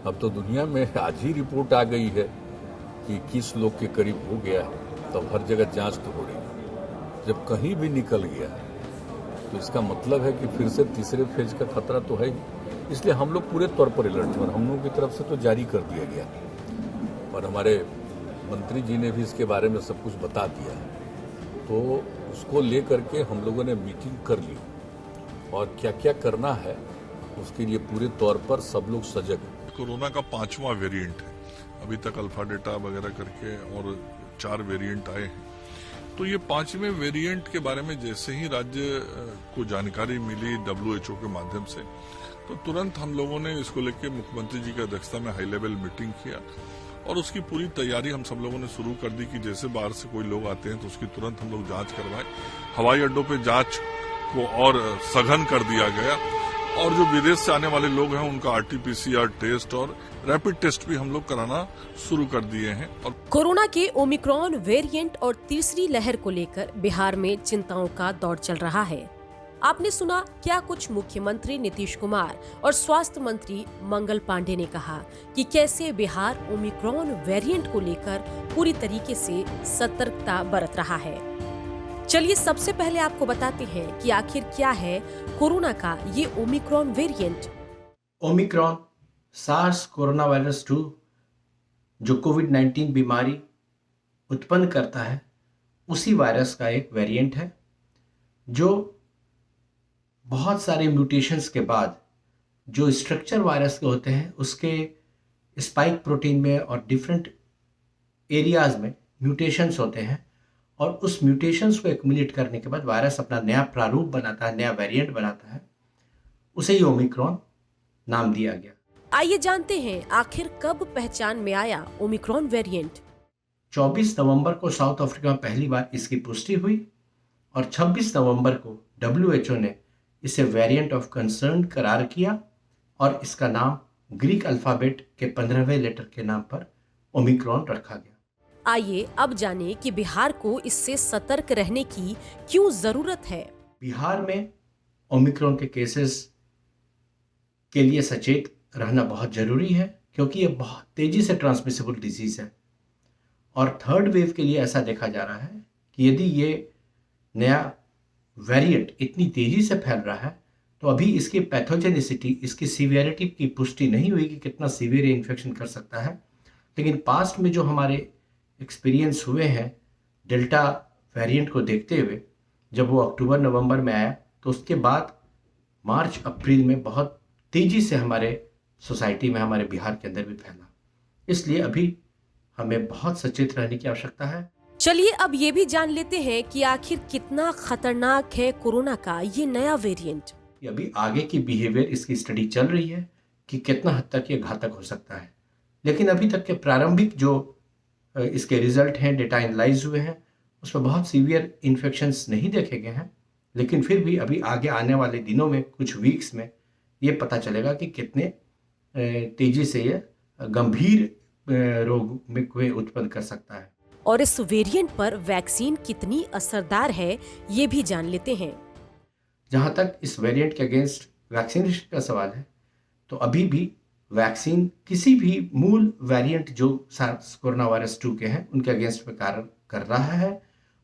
अब तो दुनिया में आज ही रिपोर्ट आ गई है कि 21 लोग के करीब हो गया है, तब हर जगह जांच तो हो रही है। जब कहीं भी निकल गया तो इसका मतलब है कि फिर से तीसरे फेज का खतरा तो है ही। इसलिए हम लोग पूरे तौर पर अलर्ट हैं और हम लोगों की तरफ से तो जारी कर दिया गया और हमारे मंत्री जी ने भी इसके बारे में सब कुछ बता दिया है। तो उसको लेकर के हम लोगों ने मीटिंग कर ली और क्या क्या करना है उसके लिए पूरे तौर पर सब लोग सजग हैं। कोरोना का 5वां वेरिएंट है, अभी तक अल्फा डेटा वगैरह करके और 4 वेरिएंट आए हैं। तो ये 5वें वेरिएंट के बारे में जैसे ही राज्य को जानकारी मिली WHO के माध्यम से, तो तुरंत हम लोगों ने इसको लेकर मुख्यमंत्री जी की अध्यक्षता में हाई लेवल मीटिंग किया और उसकी पूरी तैयारी हम सब लोगों ने शुरू कर दी कि जैसे बाहर से कोई लोग आते हैं तो उसकी तुरंत हम लोग जांच करवाएं। हवाई अड्डों पे जांच को और सघन कर दिया गया और जो विदेश से आने वाले लोग हैं उनका RT-PCR टेस्ट और रैपिड टेस्ट भी हम लोग कराना शुरू कर दिए हैं। और कोरोना के ओमिक्रॉन वेरिएंट और तीसरी लहर को लेकर बिहार में चिंताओं का दौर चल रहा है। आपने सुना क्या कुछ मुख्यमंत्री नीतीश कुमार और स्वास्थ्य मंत्री मंगल पांडे ने कहा कि कैसे बिहार ओमिक्रॉन वेरिएंट को लेकर पूरी तरीके से सतर्कता बरत रहा है। चलिए सबसे पहले आपको बताते हैं कि आखिर क्या है कोरोना का ये Omicron variant. Omicron SARS corona virus 2 जो कोविड-19 बीमारी उत्पन्न करता है उसी वायरस का एक वेरिएंट है जो बहुत सारे म्यूटेशंस के बाद जो स्ट्रक्चर वायरस के होते हैं उसके स्पाइक प्रोटीन में और डिफरेंट एरियाज में म्यूटेशंस होते हैं और उस म्यूटेशंस को एक्युमुलेट करने के बाद वायरस अपना नया प्रारूप बनाता है, नया वेरिएंट बनाता है, उसे ही ओमिक्रॉन नाम दिया गया। आइए जानते हैं आखिर कब पहचान में आया ओमिक्रॉन वेरिएंट। 24 नवंबर को साउथ अफ्रीका में पहली बार इसकी पुष्टि हुई और 26 नवंबर को WHO ने इसे वेरिएंट ऑफ कंसर्न करार किया और इसका नाम ग्रीक अल्फाबेट के 15वें लेटर के नाम पर ओमिक्रॉन रखा गया। आइए अब जानें कि बिहार को इससे सतर्क रहने की क्यों जरूरत है। बिहार में ओमिक्रॉन के केसेस के लिए सचेत रहना बहुत जरूरी है क्योंकि ये बहुत तेजी से ट्रांसमिसिबल डिजीज है और थर्ड वेव के लिए ऐसा देखा जा रहा है कि यदि ये नया वेरिएंट इतनी तेजी से फैल रहा है तो अभी इसकी पैथोजेनिसिटी, इसकी सीवियरिटी की पुष्टि नहीं हुई कि कितना सीवियर इन्फेक्शन कर सकता है। लेकिन पास्ट में जो हमारे एक्सपीरियंस हुए हैं डेल्टा वेरिएंट को देखते हुए, जब वो अक्टूबर नवंबर में आया तो उसके बाद मार्च अप्रैल में बहुत तेजी से हमारे सोसाइटी में, हमारे बिहार के अंदर भी फैला। इसलिए अभी हमें बहुत सचेत रहने की आवश्यकता है। चलिए अब ये भी जान लेते हैं कि आखिर कितना खतरनाक है कोरोना का ये नया वेरिएंट। अभी आगे की बिहेवियर इसकी स्टडी चल रही है कि कितना हद तक ये घातक हो सकता है, लेकिन अभी तक के प्रारंभिक जो इसके रिजल्ट हैं, डेटा एनालाइज हुए हैं, उसमें बहुत सीवियर इन्फेक्शंस नहीं देखे गए हैं। लेकिन फिर भी अभी आगे आने वाले दिनों में, कुछ वीक्स में ये पता चलेगा कि कितने तेजी से ये गंभीर रोग में कोई उत्पन्न कर सकता है। और इस वेरिएंट पर वैक्सीन कितनी असरदार है ये भी जान लेते हैं। जहां तक इस वेरिएंट के अगेंस्ट वैक्सीनेशन का सवाल है तो अभी भी वैक्सीन किसी भी मूल वेरिएंट जो सार्स कोरोना वायरस 2 के हैं उनके अगेंस्ट में कार्य कर रहा है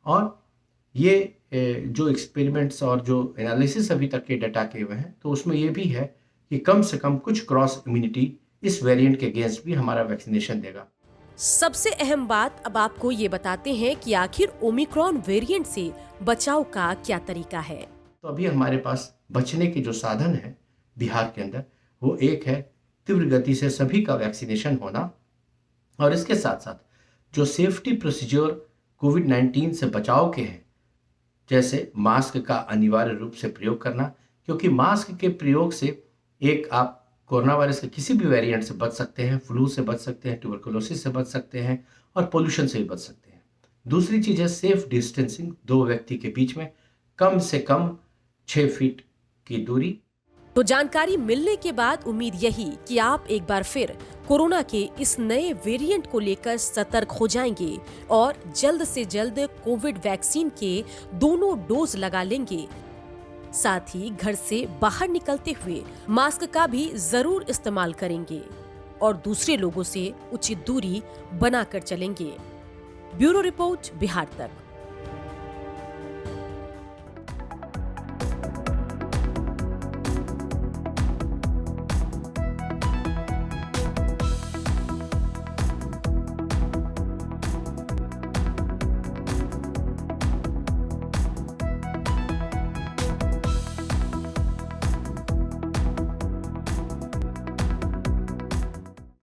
और ये जो एक्सपेरिमेंट्स और जो एनालिसिस अभी तक के डाटा के हुए हैं तो उसमें ये भी है कि कम से कम कुछ क्रॉस इम्यूनिटी इस वेरिएंट के अगेंस्ट भी हमारा वैक्सीनेशन देगा। सबसे अहम बात अब आपको ये बताते हैं कि आखिर ओमिक्रॉन वेरिएंट से बचाव का क्या तरीका है। तो अभी हमारे पास बचने के जो साधन है बिहार के अंदर वो एक है तीव्र गति से सभी का वैक्सीनेशन होना और इसके साथ साथ जो सेफ्टी प्रोसीजर कोविड-19 से बचाव के हैं, जैसे मास्क का अनिवार्य रूप से प्रयोग करना, क्योंकि मास्क के प्रयोग से एक आप कोरोना वायरस के किसी भी वेरिएंट से बच सकते हैं, फ्लू से बच सकते हैं, ट्यूबरकुलोसिस से बच सकते हैं और पोल्यूशन से भी बच सकते हैं। दूसरी चीज़ है सेफ डिस्टेंसिंग, 2 व्यक्ति के बीच में कम से कम 6 फीट की दूरी। तो जानकारी मिलने के बाद उम्मीद यही कि आप एक बार फिर कोरोना के इस नए वेरिएंट को लेकर सतर्क हो जाएंगे और जल्द से जल्द कोविड वैक्सीन के दोनों डोज लगा लेंगे। साथ ही घर से बाहर निकलते हुए मास्क का भी जरूर इस्तेमाल करेंगे। और दूसरे लोगों से उचित दूरी बनाकर चलेंगे। ब्यूरो रिपोर्ट, बिहार तक।